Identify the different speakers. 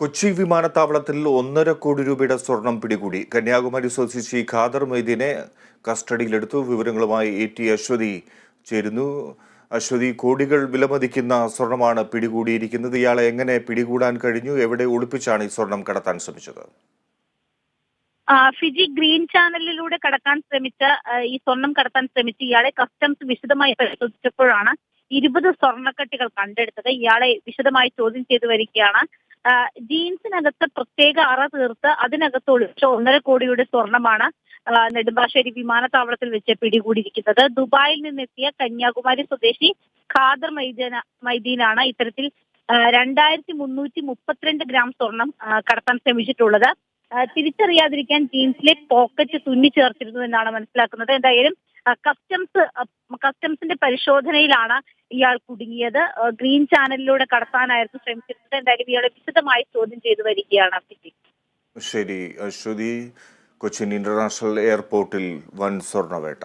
Speaker 1: കൊച്ചി വിമാനത്താവളത്തിൽ 1.5 കോടി രൂപയുടെ സ്വർണം പിടികൂടി. കന്യാകുമാരി സ്വദേശി ഖാദർ മൊയ്തീനെ കസ്റ്റഡിയിലെടുത്തു. വിവരങ്ങളുമായി AT അശ്വതി ചേരുന്നു. അശ്വതി, കോടികൾ വിലമതിക്കുന്ന സ്വർണമാണ് പിടികൂടിയിരിക്കുന്നത്. ഇയാളെ എങ്ങനെ പിടികൂടാൻ കഴിഞ്ഞു? എവിടെ ഒളിപ്പിച്ചാണ് ഈ സ്വർണം കടത്താൻ ശ്രമിച്ചത്?
Speaker 2: ഫിജി ഗ്രീൻ ചാനലിലൂടെ കടക്കാൻ ശ്രമിച്ച ഈ സ്വർണം കടത്താൻ ശ്രമിച്ച ഇയാളെ കസ്റ്റംസ് വിശദമായി പരിശോധിച്ചപ്പോഴാണ് 20 സ്വർണ്ണക്കട്ടികൾ കണ്ടെടുത്തത്. ഇയാളെ വിശദമായി ചോദ്യം ചെയ്തു വരികയാണ്. ജീൻസിനകത്ത് പ്രത്യേക അറ തീർത്ത് അതിനകത്ത് ഒളിച്ച 1.5 കോടിയുടെ സ്വർണമാണ് നെടുമ്പാശ്ശേരി വിമാനത്താവളത്തിൽ വെച്ച് പിടികൂടിയിരിക്കുന്നത്. ദുബായിൽ നിന്നെത്തിയ കന്യാകുമാരി സ്വദേശി ഖാദർ മൈദീനാണ് ഇത്തരത്തിൽ 2332 ഗ്രാം സ്വർണം കടത്താൻ ശ്രമിച്ചിട്ടുള്ളത്. തിരിച്ചറിയാതിരിക്കാൻ ജീൻസിലെ പോക്കറ്റ് തുന്നി ചേർത്തിരുന്നു എന്നാണ് മനസ്സിലാക്കുന്നത്. എന്തായാലും കസ്റ്റംസിന്റെ പരിശോധനയിലാണ് ഇയാൾ കുടുങ്ങിയത്. ഗ്രീൻ ചാനലിലൂടെ കടത്താനായിരുന്നു ശ്രമിച്ചിരുന്നത്. എന്തായാലും ഇയാളെ വിശദമായി ചോദ്യം ചെയ്തു വരികയാണ്.
Speaker 1: ശരി അശ്വതി, കൊച്ചിൻ ഇന്റർനാഷണൽ എയർപോർട്ടിൽ വൻ സ്വർണ്ണവേട്ട.